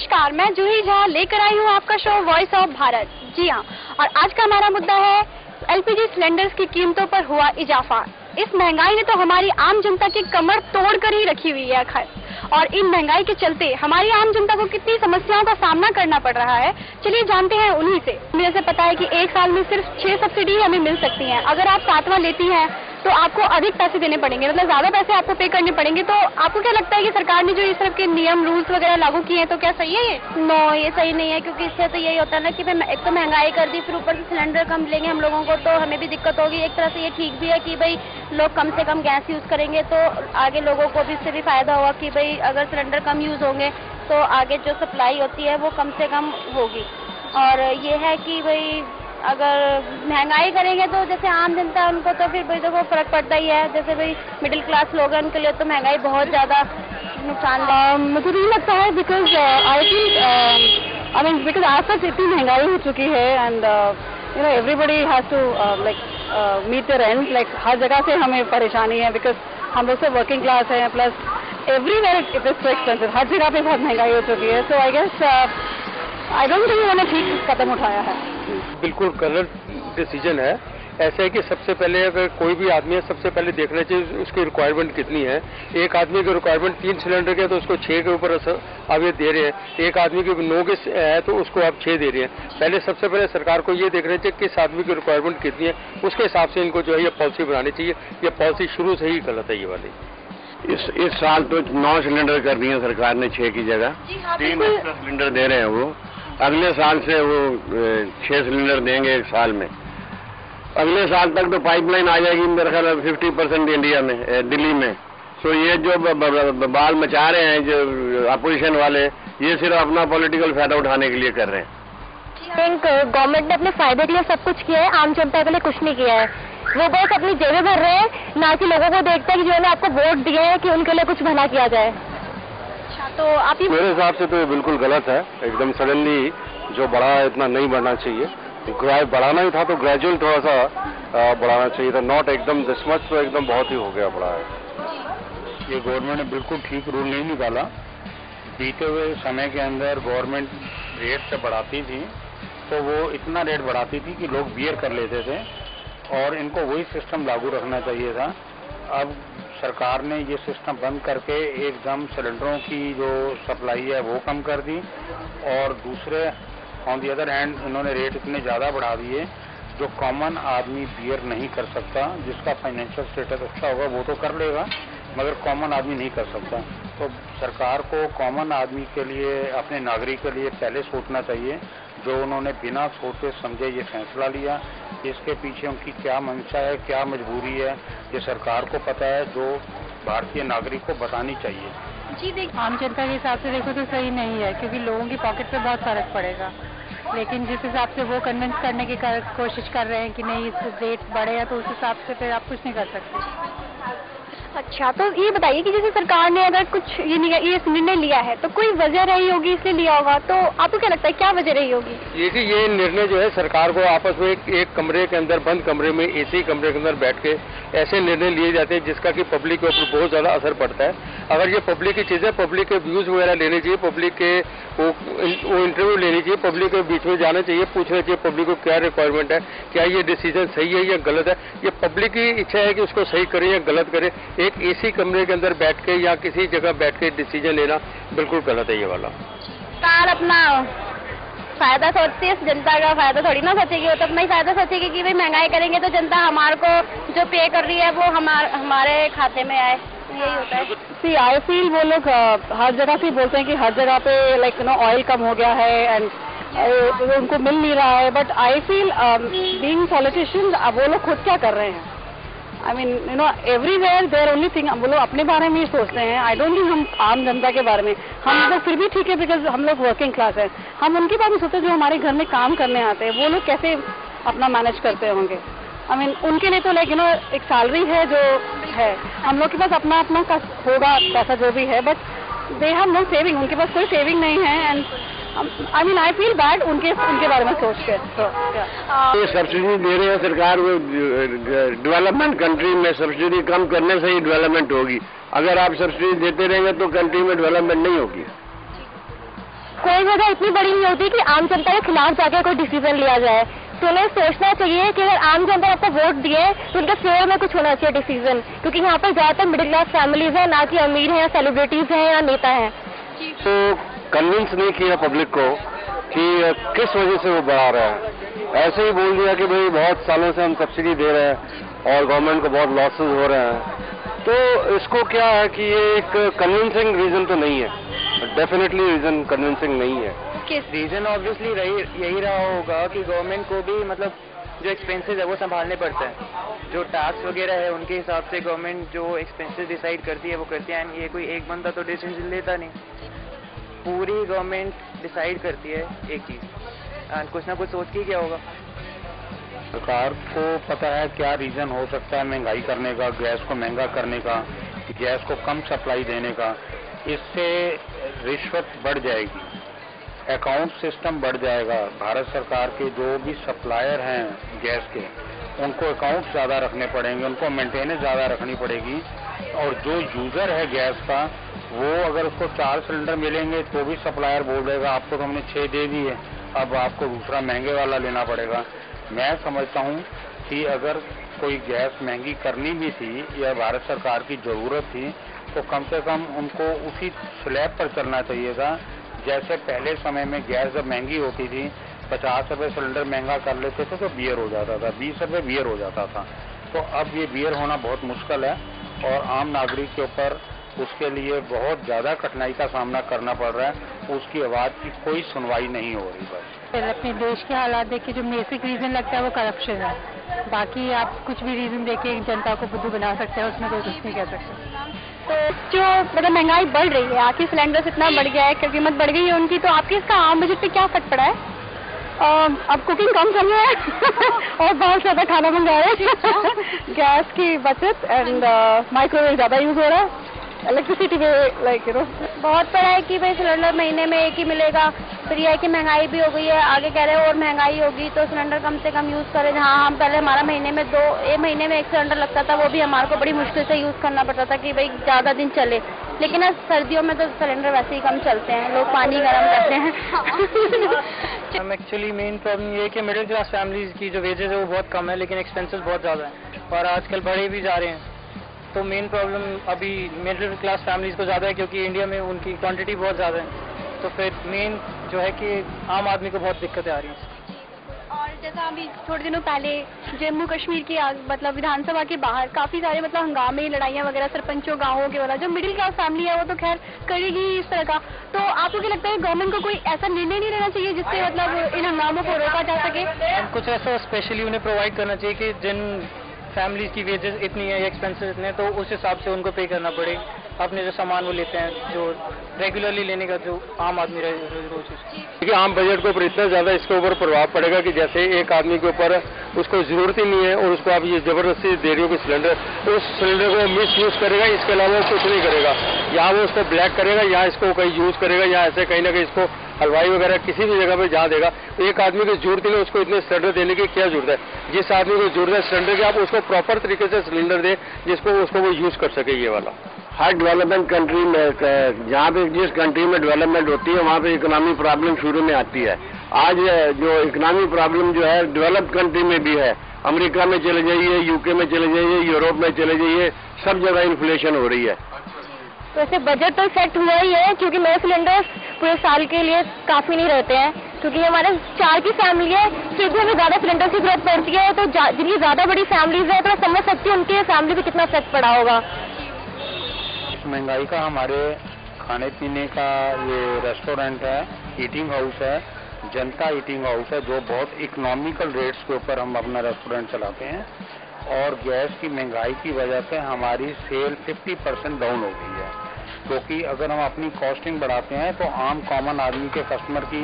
नमस्कार, मैं जूही झा लेकर आई हूँ आपका शो वॉइस ऑफ भारत। जी हाँ, और आज का हमारा मुद्दा है एलपीजी सिलेंडर्स की कीमतों पर हुआ इजाफा। इस महंगाई ने तो हमारी आम जनता की कमर तोड़ कर ही रखी हुई है खैर, और इन महंगाई के चलते हमारी आम जनता को कितनी समस्याओं का सामना करना पड़ रहा है, चलिए जानते हैं उन्हीं से। मुझे से पता है कि एक साल में सिर्फ 6 सब्सिडी हमें मिल सकती हैं। अगर आप 7वां लेती हैं तो आपको अधिक पैसे देने पड़ेंगे, मतलब ज्यादा पैसे आपको पे करने पड़ेंगे। तो आपको क्या लगता है कि सरकार ने जो इस तरह के नियम रूल्स वगैरह लागू किए हैं, तो क्या सही है ये? नो, ये सही नहीं है, क्योंकि इससे तो यही होता है ना कि भाई एक तो महंगाई कर दी, फिर ऊपर से सिलेंडर कम लेंगे हम लोगों को, तो हमें भी दिक्कत होगी। एक तरह से ये ठीक भी है कि भाई लोग कम से कम गैस यूज करेंगे तो आगे लोगों को भी इससे भी फायदा होगा कि भाई अगर सिलेंडर कम यूज होंगे तो आगे जो सप्लाई होती है वो कम से कम होगी। और ये है कि भाई अगर महंगाई करेंगे तो जैसे आम जनता है उनको तो फिर भाई देखो फर्क पड़ता ही है। जैसे भाई मिडिल क्लास लोग हैं उनके लिए तो महंगाई बहुत ज्यादा नुकसान। मुझे तो ये लगता है बिकॉज आई मीन बिकॉज आज तक इतनी महंगाई हो चुकी है and you know everybody has to like meet there and, like हर जगह से हमें परेशानी है बिकॉज हम लोग से वर्किंग क्लास है, plus everywhere it is too expensive. हर जगह पे बहुत महंगाई हो चुकी है। So I guess I don't think उन्होंने ठीक कदम उठाया है। बिल्कुल गलत डिसीजन है। ऐसा है कि सबसे पहले अगर कोई भी आदमी है, सबसे पहले देखना चाहिए उसकी रिक्वायरमेंट कितनी है। एक आदमी की रिक्वायरमेंट 3 सिलेंडर के तो उसको 6 के ऊपर अब ये दे रहे हैं। एक आदमी की 9 के है तो उसको आप 6 दे रहे हैं। पहले सबसे पहले सरकार को ये देखना चाहिए किस आदमी की रिक्वायरमेंट कितनी है, उसके हिसाब से इनको जो है ये पॉलिसी बनानी चाहिए। ये पॉलिसी शुरू से ही गलत है ये वाली। इस साल तो 9 सिलेंडर कर दिए सरकार ने 6 की जगह। 3 एक्स्ट्रा सिलेंडर दे रहे हैं वो। अगले साल से वो 6 सिलेंडर देंगे एक साल में। अगले साल तक तो पाइपलाइन आ जाएगी मेरे ख्याल 50% इंडिया में, दिल्ली में। तो ये जो बाल मचा रहे हैं जो अपोजिशन वाले, ये सिर्फ अपना पॉलिटिकल फायदा उठाने के लिए कर रहे हैं। थिंक गवर्नमेंट ने अपने फायदे के लिए सब कुछ किया है, आम जनता के लिए कुछ नहीं किया है। वो बस अपनी जेबें भर रहे हैं, ना कि लोगों को देखते हैं कि जिन्होंने आपको वोट दिए हैं कि उनके लिए कुछ भला किया जाए। तो आप ही मेरे हिसाब से तो ये बिल्कुल गलत है। एकदम सडनली जो बढ़ा है इतना नहीं बढ़ना चाहिए। बढ़ाना ही था तो ग्रेजुअल थोड़ा सा बढ़ाना चाहिए था, नॉट एकदम दिस मच। तो एकदम बहुत ही हो गया बड़ा है। ये गवर्नमेंट ने बिल्कुल ठीक रूल नहीं निकाला। बीते हुए समय के अंदर गवर्नमेंट रेट से बढ़ाती थी तो वो इतना रेट बढ़ाती थी कि लोग बियर कर लेते थे, और इनको वही सिस्टम लागू रखना चाहिए था। अब सरकार ने ये सिस्टम बंद करके एकदम सिलेंडरों की जो सप्लाई है वो कम कर दी, और दूसरे ऑन दी अदर हैंड इन्होंने रेट इतने ज़्यादा बढ़ा दिए जो कॉमन आदमी बियर नहीं कर सकता। जिसका फाइनेंशियल स्टेटस अच्छा होगा वो तो कर लेगा, मगर कॉमन आदमी नहीं कर सकता। तो सरकार को कॉमन आदमी के लिए, अपने नागरिक के लिए पहले सोचना चाहिए। जो उन्होंने बिना सोचे समझे ये फैसला लिया, इसके पीछे उनकी क्या मंशा है, क्या मजबूरी है, ये सरकार को पता है, जो भारतीय नागरिक को बतानी चाहिए। जी देखिए, आम जनता के हिसाब से देखो तो सही नहीं है, क्योंकि लोगों की पॉकेट पे बहुत फर्क पड़ेगा। लेकिन जिस हिसाब से वो कन्विंस करने की कोशिश कर रहे हैं कि नहीं इस रेट बढ़े हैं, तो उस हिसाब से फिर आप कुछ नहीं कर सकते। अच्छा, तो ये बताइए कि जैसे सरकार ने अगर कुछ ये निर्णय लिया है तो कोई वजह रही होगी इसलिए लिया होगा, तो आपको क्या लगता है क्या वजह रही होगी? ये निर्णय जो है सरकार को आपस में एक कमरे के अंदर, बंद कमरे में, एसी कमरे के अंदर बैठ के ऐसे निर्णय लिए जाते हैं जिसका कि पब्लिक के ऊपर बहुत ज्यादा असर पड़ता है। अगर ये पब्लिक की चीजें, पब्लिक के व्यूज वगैरह लेने चाहिए, पब्लिक के वो इंटरव्यू लेनी चाहिए, पब्लिक के बीच में जाना चाहिए, पूछना चाहिए पब्लिक को क्या रिक्वायरमेंट है, क्या ये डिसीजन सही है या गलत है। ये पब्लिक की इच्छा है कि उसको सही करे या गलत करे। एक एसी कमरे के अंदर बैठ के या किसी जगह बैठ के डिसीजन लेना बिल्कुल गलत है ये वाला। सरकार अपना फायदा सोचती है, जनता का फायदा थोड़ी ना सोचेगी। वो तो अपना ही फायदा सोचेगी कि भाई महंगाई करेंगे तो जनता हमारे को जो पे कर रही है वो हमारे खाते में आए, यही होता है। सी आई फील वो लोग हर जगह से बोलते हैं कि हर जगह पे लाइक नो ऑयल कम हो गया है एंड उनको मिल नहीं रहा है, but I feel being politicians वो लोग खुद क्या कर रहे हैं? I mean you know everywhere there only thing, वो लोग अपने बारे में ही सोचते हैं। आई डोंट थिंक हम आम जनता के बारे में, हम लोग फिर भी ठीक है बिकॉज हम लोग वर्किंग क्लास है, हम उनके बारे में सोचते हैं जो हमारे घर में काम करने आते हैं। वो लोग कैसे अपना मैनेज करते होंगे? आई मीन उनके लिए तो लाइक यू नो एक सैलरी है जो है, हम लोग के पास अपना होगा पैसा जो भी है, but they have no saving, उनके पास कोई सेविंग नहीं है। And I mean I feel bad उनके बारे में सोच के। ये सब्सिडी दे रहे हैं सरकार, वो डेवलपमेंट कंट्री में सब्सिडी कम करने से ही डेवलपमेंट होगी। अगर आप सब्सिडी देते रहेंगे तो कंट्री में डेवलपमेंट नहीं होगी। कोई जगह इतनी बड़ी नहीं होती कि आम जनता के खिलाफ जाकर कोई डिसीजन लिया जाए। तो उन्हें सोचना चाहिए कि अगर आम जनता ने आपको वोट दिए तो उनके फेवर में कुछ होना चाहिए डिसीजन, क्योंकि यहाँ पर ज्यादातर मिडिल क्लास फैमिलीज हैं, ना कि अमीर हैं या सेलिब्रिटीज हैं या नेता हैं। तो कन्विंस नहीं किया पब्लिक को कि किस वजह से वो बढ़ा रहा है। ऐसे ही बोल दिया कि भाई बहुत सालों से हम सब्सिडी दे रहे हैं और गवर्नमेंट को बहुत लॉसेस हो रहे हैं। तो इसको क्या है कि ये एक कन्विंसिंग रीजन तो नहीं है, डेफिनेटली रीजन कन्विंसिंग नहीं है। रीजन ऑब्वियसली यही रहा होगा कि गवर्नमेंट को भी मतलब जो एक्सपेंसेस है वो संभालने पड़ता है। जो टैक्स वगैरह है उनके हिसाब से गवर्नमेंट जो एक्सपेंसेस डिसाइड करती है वो करती है। एंड ये कोई एक बंदा तो डिसीजन लेता नहीं, पूरी गवर्नमेंट डिसाइड करती है एक चीज एंड कुछ ना कुछ सोच के क्या होगा। सरकार को पता है क्या रीजन हो सकता है महंगाई करने का, गैस को महंगा करने का, गैस को कम सप्लाई देने का। इससे रिश्वत बढ़ जाएगी, अकाउंट सिस्टम बढ़ जाएगा। भारत सरकार के जो भी सप्लायर हैं गैस के, उनको अकाउंट ज़्यादा रखने पड़ेंगे, उनको मेंटेनेंस ज़्यादा रखनी पड़ेगी। और जो यूज़र है गैस का, वो अगर उसको 4 सिलेंडर मिलेंगे तो भी सप्लायर बोल देगा आपको तो हमने 6 दे दिए, अब आपको दूसरा महंगे वाला लेना पड़ेगा। मैं समझता हूँ कि अगर कोई गैस महंगी करनी भी थी या भारत सरकार की ज़रूरत थी तो कम से कम उनको उसी स्लैब पर चलना चाहिए था। जैसे पहले समय में गैस जब महंगी होती थी 50 रुपये सिलेंडर महंगा कर लेते थे तो बियर हो जाता था, 20 रुपये बियर हो जाता था। तो अब ये बियर होना बहुत मुश्किल है और आम नागरिक के ऊपर उसके लिए बहुत ज़्यादा कठिनाई का सामना करना पड़ रहा है। उसकी आवाज़ की कोई सुनवाई नहीं हो रही। बस अपने देश के हालात देख के जो बेसिक रीजन लगता है वो करप्शन है। बाकी आप कुछ भी रीजन देख के जनता को बुद्धू बना सकते हैं, उसमें कोई कुछ नहीं कह सकते। तो जो मतलब महंगाई बढ़ रही है, आखिर सिलेंडर इतना बढ़ गया है, कीमत बढ़ गई है उनकी, तो आपके इसका आम बजट पे क्या इफेक्ट पड़ा है? अब कुकिंग कम कर रहे हैं और बहुत ज्यादा खाना मंगा रहे हैं। गैस की बचत एंड माइक्रोवेव ज्यादा यूज हो रहा है, इलेक्ट्रिसिटी में लाइक बहुत पड़ा है कि भाई सिलेंडर महीने में एक ही मिलेगा। फिर यह है कि महंगाई भी हो गई है, आगे कह रहे हैं और महंगाई होगी तो सिलेंडर कम से कम यूज करें। जहाँ हम पहले हमारा महीने में एक सिलेंडर लगता था, वो भी हमारे को बड़ी मुश्किल से यूज करना पड़ता था कि भाई ज्यादा दिन चले। लेकिन अब सर्दियों में तो सिलेंडर वैसे ही कम चलते हैं, लोग पानी गर्म करते हैं। एक्चुअली मेन प्रॉब्लम ये है कि मिडिल क्लास फैमिलीज की जो वेजेस है वो बहुत कम है, लेकिन एक्सपेंसेस बहुत ज़्यादा हैं और आजकल बढ़े भी जा रहे हैं। तो मेन प्रॉब्लम अभी मिडिल क्लास फैमिलीज को ज़्यादा है क्योंकि इंडिया में उनकी क्वांटिटी बहुत ज़्यादा है। तो फिर मेन जो है कि आम आदमी को बहुत दिक्कतें आ रही हैं। और जैसा अभी थोड़े दिनों पहले जम्मू कश्मीर की मतलब विधानसभा के बाहर काफी सारे मतलब हंगामे, लड़ाइयाँ वगैरह सरपंचों गाँवों के वाला, जो मिडिल क्लास फैमिली है वो तो खैर करेगी इस तरह का। तो आपको क्या लगता है गवर्नमेंट को कोई ऐसा निर्णय नहीं लेना चाहिए जिससे मतलब इन हंगामों को रोका जा सके? कुछ ऐसा स्पेशली उन्हें प्रोवाइड करना चाहिए कि जिन फैमिलीज की वेजेस इतनी है, एक्सपेंसेस इतने, तो उस हिसाब से उनको पे करना पड़े अपने जो सामान वो लेते हैं, जो रेगुलरली लेने का जो आम आदमी रोज। देखिए आम बजट के ऊपर इतना ज़्यादा इसके ऊपर प्रभाव पड़ेगा कि जैसे एक आदमी के ऊपर उसको ज़रूरत ही नहीं है और उसको आप ये ज़बरदस्ती दे रही हो कि सिलेंडर, तो उस सिलेंडर को मिस यूज़ करेगा, इसके अलावा वो कुछ नहीं करेगा। यहाँ वो उसको ब्लैक करेगा, यहाँ इसको कहीं यूज़ करेगा, या ऐसे कहीं ना कहीं इसको हलवाई वगैरह किसी भी जगह पे जहाँ देगा। एक आदमी की जरूरत नहीं, उसको इतने सिलेंडर देने की क्या जरूरत है? जिस आदमी को जरूरत है सिलेंडर की, आप उसको प्रॉपर तरीके से सिलेंडर दें जिसको उसको वो यूज़ कर सके। ये वाला हर डेवलपमेंट कंट्री में, जहाँ पे जिस कंट्री में डेवलपमेंट होती है वहाँ पे इकोनॉमिक प्रॉब्लम शुरू में आती है। आज जो इकोनॉमिक प्रॉब्लम जो है डेवलप्ड कंट्री में भी है, अमेरिका में चले जाइए, यूके में चले जाइए, यूरोप में चले जाइए, सब जगह इन्फ्लेशन हो रही है। वैसे बजट तो इफेक्ट हुआ ही है क्योंकि नए सिलेंडर्स पूरे साल के लिए काफी नहीं रहते हैं, क्योंकि हमारे 4 की फैमिली है, फिर भी हमें ज्यादा सिलेंडर की जरूरत पड़ती है। तो जिनकी ज्यादा बड़ी फैमिलीज है तो मैं समझ सकती हूँ उनकी फैमिली पे कितना इफेक्ट पड़ा होगा। महंगाई का हमारे खाने पीने का ये रेस्टोरेंट है, ईटिंग हाउस है, जनता ईटिंग हाउस है, जो बहुत इकोनॉमिकल रेट्स के ऊपर हम अपना रेस्टोरेंट चलाते हैं। और गैस की महंगाई की वजह से हमारी सेल 50% डाउन हो गई है, क्योंकि अगर हम अपनी कॉस्टिंग बढ़ाते हैं तो आम कॉमन आदमी के कस्टमर की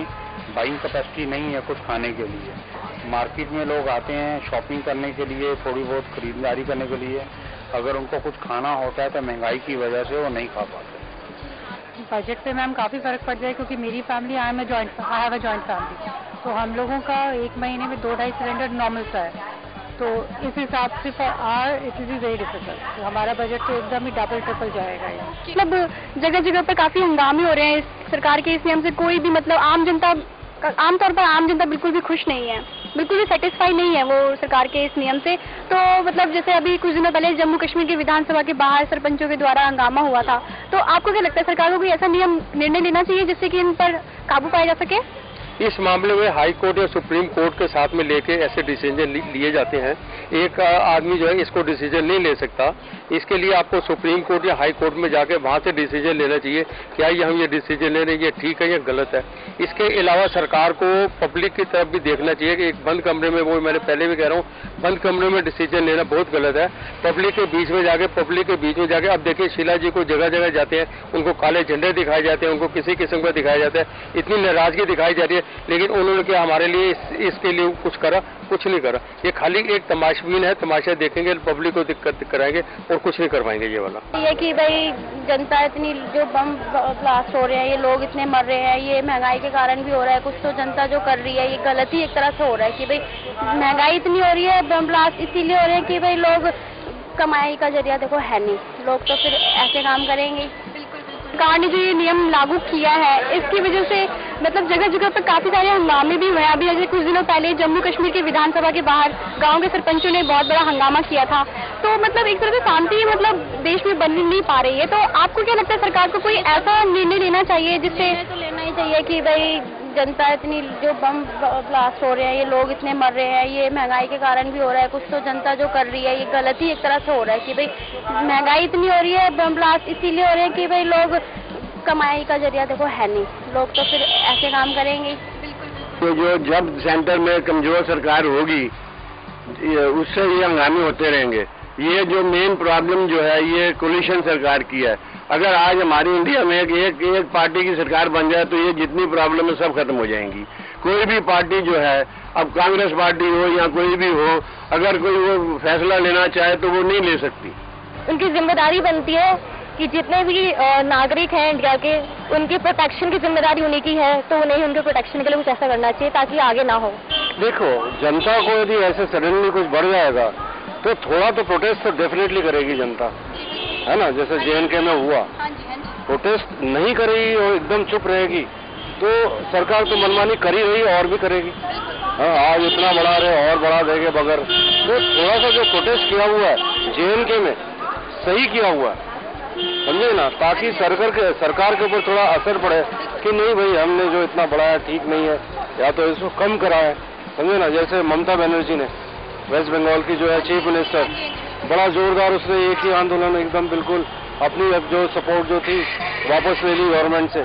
बाइंग कैपेसिटी नहीं है कुछ खाने के लिए। मार्केट में लोग आते हैं शॉपिंग करने के लिए, थोड़ी बहुत खरीदारी करने के लिए, अगर उनको कुछ खाना होता है तो महंगाई की वजह से वो नहीं खा पाते। बजट पे मैम काफ़ी फर्क पड़ जाए क्योंकि मेरी family I have a joint family, तो हम लोगों का एक महीने में 2-2.5 सिलेंडर नॉर्मल सा है। तो इस हिसाब से for are it is very difficult. तो हमारा बजट तो एकदम ही डबल ट्रिपल जाएगा। मतलब जगह जगह पे काफी हंगामे हो रहे हैं इस सरकार के इस नियम से कोई भी मतलब आमतौर पर आम जनता बिल्कुल भी खुश नहीं है, बिल्कुल भी सेटिस्फाई नहीं है वो सरकार के इस नियम से। तो मतलब जैसे अभी कुछ दिनों पहले जम्मू कश्मीर की विधानसभा के बाहर सरपंचों के द्वारा हंगामा हुआ था, तो आपको क्या लगता है सरकार को कोई ऐसा निर्णय लेना चाहिए जिससे कि इन पर काबू पाया जा सके? इस मामले में हाई कोर्ट या सुप्रीम कोर्ट के साथ में लेके ऐसे डिसीजन लिए जाते हैं। एक आदमी जो है इसको डिसीजन नहीं ले सकता, इसके लिए आपको सुप्रीम कोर्ट या हाई कोर्ट में जाके वहां से डिसीजन लेना चाहिए, क्या हम ये डिसीजन ले रहे हैं ये ठीक है या गलत है। इसके अलावा सरकार को पब्लिक की तरफ भी देखना चाहिए कि एक बंद कमरे में, वो मैंने पहले भी कह रहा हूँ, बंद कमरे में डिसीजन लेना बहुत गलत है। पब्लिक के बीच में जाके अब देखिए शीला जी को जगह जगह जाते हैं, उनको काले झंडे दिखाए जाते हैं, उनको किसी किस्म का दिखाया जाता है, इतनी नाराजगी दिखाई जा रही है, लेकिन उन्होंने क्या हमारे लिए इसके लिए कुछ करा? कुछ नहीं करा। ये खाली एक तमाशबीन है, तमाशा देखेंगे, पब्लिक को दिक्कत कराएंगे और कुछ नहीं कर पाएंगे। ये वाला ये कि भाई जनता इतनी जो बम ब्लास्ट हो रहे हैं, ये लोग इतने मर रहे हैं, ये महंगाई के कारण भी हो रहा है। कुछ तो जनता जो कर रही है ये गलत ही एक तरह से हो रहा है कि भाई महंगाई इतनी हो रही है, बम ब्लास्ट इसीलिए हो रहे हैं कि भाई लोग कमाई का जरिया देखो है नहीं, लोग तो फिर ऐसे काम करेंगे। सरकार ने जो ये नियम लागू किया है इसकी वजह से मतलब जगह जगह पर काफी सारे हंगामे भी हुए। अभी अजय कुछ दिनों पहले जम्मू कश्मीर की विधानसभा के बाहर गांव के सरपंचों ने बहुत बड़ा हंगामा किया था, तो मतलब एक तरह से शांति मतलब देश में बन नहीं पा रही है। तो आपको क्या लगता है सरकार को कोई ऐसा निर्णय लेना चाहिए जिससे तो लेना ही चाहिए कि भाई जनता इतनी जो बम ब्लास्ट हो रहे हैं, ये लोग इतने मर रहे हैं, ये महंगाई के कारण भी हो रहा है। कुछ तो जनता जो कर रही है ये गलत ही एक तरह से हो रहा है कि भाई महंगाई इतनी हो रही है, बम ब्लास्ट इसीलिए हो रहे हैं कि भाई लोग कमाई का जरिया देखो है नहीं, लोग तो फिर ऐसे काम करेंगे। तो जो जब सेंटर में कमजोर सरकार होगी उससे ये हंगामे होते रहेंगे। ये जो मेन प्रॉब्लम जो है ये कोलिशन सरकार की है। अगर आज हमारी इंडिया में एक पार्टी की सरकार बन जाए तो ये जितनी प्रॉब्लम है सब खत्म हो जाएंगी। कोई भी पार्टी जो है, अब कांग्रेस पार्टी हो या कोई भी हो, अगर कोई वो फैसला लेना चाहे तो वो नहीं ले सकती। उनकी जिम्मेदारी बनती है कि जितने भी नागरिक हैं इंडिया के, उनकी प्रोटेक्शन की जिम्मेदारी उन्हीं की है, तो उन्हें उनके प्रोटेक्शन के लिए कुछ ऐसा करना चाहिए ताकि आगे ना हो। देखो, जनता को यदि ऐसे सडनली कुछ बढ़ जाएगा तो थोड़ा तो प्रोटेस्ट तो डेफिनेटली करेगी जनता, है ना। जैसे JNK में हुआ, प्रोटेस्ट नहीं करेगी और एकदम चुप रहेगी तो सरकार तो मनमानी कर ही रही और भी करेगी। हाँ, आज इतना बढ़ा रहे और बढ़ा देंगे बगैर, तो थोड़ा सा जो प्रोटेस्ट किया हुआ है JNK में सही किया हुआ है, समझे ना, ताकि सरकार के ऊपर थोड़ा असर पड़े कि नहीं भाई हमने जो इतना बढ़ाया ठीक नहीं है, या तो इसको कम कराए, समझे ना। जैसे ममता बनर्जी ने, वेस्ट बंगाल की जो है चीफ मिनिस्टर, बड़ा जोरदार उसने एक ही आंदोलन एकदम बिल्कुल अपनी जो सपोर्ट जो थी वापस ले ली गवर्नमेंट से,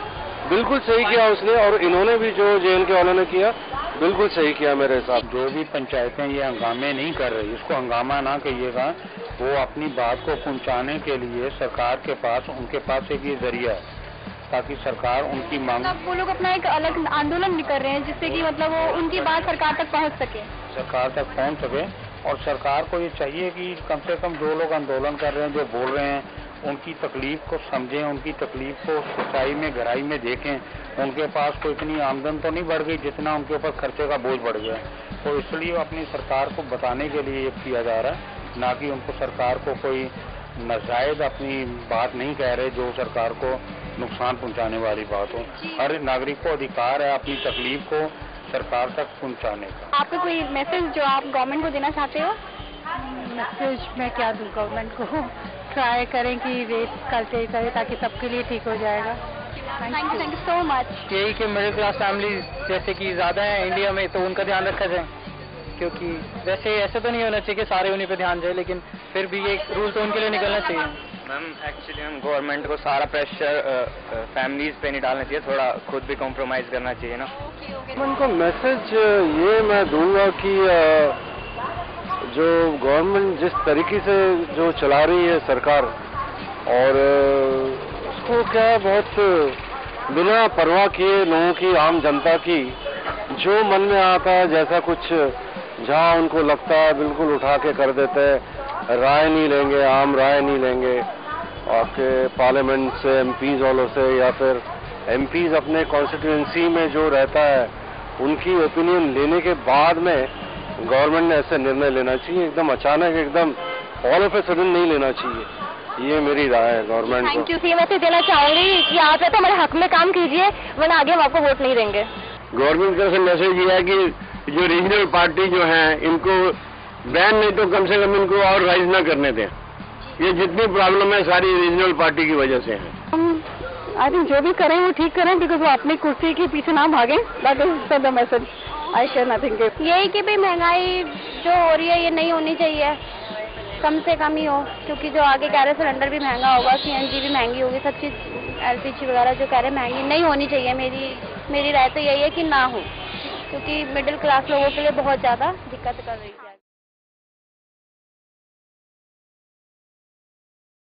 बिल्कुल सही किया उसने। और इन्होंने भी जो JNK वालों ने किया बिल्कुल सही किया मेरे हिसाब। जो भी पंचायतें ये हंगामे नहीं कर रही, इसको हंगामा ना कहिएगा, वो अपनी बात को पहुंचाने के लिए सरकार के पास, उनके पास एक ये जरिया है ताकि सरकार उनकी मांग, वो लोग अपना एक अलग आंदोलन कर रहे हैं जिससे कि मतलब वो उनकी बात सरकार तक पहुंच सके, और सरकार को ये चाहिए कि कम से कम जो लोग आंदोलन कर रहे हैं, जो बोल रहे हैं, उनकी तकलीफ को समझें, उनकी तकलीफ को सच्चाई में गहराई में देखें। उनके पास कोई इतनी आमदन तो नहीं बढ़ गई जितना उनके ऊपर खर्चे का बोझ बढ़ गया, तो इसलिए अपनी सरकार को बताने के लिए ये किया जा रहा है, ना कि उनको सरकार को कोई नाजायज अपनी बात नहीं कह रहे जो सरकार को नुकसान पहुंचाने वाली बात हो। हर नागरिक को अधिकार है अपनी तकलीफ को सरकार तक पहुंचाने का। आपका कोई मैसेज जो आप गवर्नमेंट को देना चाहते हो? मैसेज मैं क्या दूं गवर्नमेंट को, ट्राई करें कि रेट करते करें ताकि सबके लिए ठीक हो जाएगा। Thank you so much. यही कि मिडिल क्लास फैमिली जैसे कि ज़्यादा है इंडिया में, तो उनका ध्यान रखा जाए, क्योंकि वैसे ऐसा तो नहीं होना चाहिए कि सारे उन्हीं पे ध्यान जाए, लेकिन फिर भी एक रूल तो उनके लिए निकलना चाहिए। मैम एक्चुअली हम गवर्नमेंट को सारा प्रेशर फैमिलीज पे नहीं डालना चाहिए, थोड़ा खुद भी कॉम्प्रोमाइज़ करना चाहिए ना। उनको मैसेज ये मैं दूंगा कि जो गवर्नमेंट जिस तरीके से जो चला रही है सरकार, और उसको क्या बहुत बिना परवाह किए लोगों की, आम जनता की जो मन में आता है, जैसा कुछ जहां उनको लगता है बिल्कुल उठा के कर देते हैं। राय नहीं लेंगे, आम राय नहीं लेंगे आपके पार्लियामेंट से, MPs वालों से, या फिर MPs अपने कॉन्स्टिट्यूएंसी में जो रहता है उनकी ओपिनियन लेने के बाद में गवर्नमेंट ने ऐसे निर्णय लेना चाहिए। एकदम अचानक, एकदम ऑल ऑफ ए सडन नहीं लेना चाहिए। ये मेरी राय है गवर्नमेंट थैंक यू। मैं तो देना चाहूंगी कि आप है तो हमारे हक में काम कीजिए, वरना आगे हम आपको वोट नहीं देंगे। गवर्नमेंट का मैसेज ये है कि जो रीजनल पार्टी जो हैं इनको बैन नहीं तो कम से कम इनको और राइज ना करने दें। ये जितनी प्रॉब्लम है सारी रीजनल पार्टी की वजह से है। आई थिंक जो भी करें वो ठीक करें, बिकॉज वो अपनी कुर्सी के पीछे ना भागें। That is the message I can I think. यही कि भाई महंगाई जो हो रही है ये नहीं होनी चाहिए, कम से कम ही हो, क्योंकि जो आगे कह रहे सिलेंडर भी महंगा होगा, सीएनजी भी महंगी होगी, सब चीज़ एलपीजी वगैरह जो कह रहे महंगी नहीं होनी चाहिए। मेरी राय तो यही है कि ना हो, क्योंकि मिडिल क्लास लोगों के लिए बहुत ज़्यादा दिक्कत कर रही है।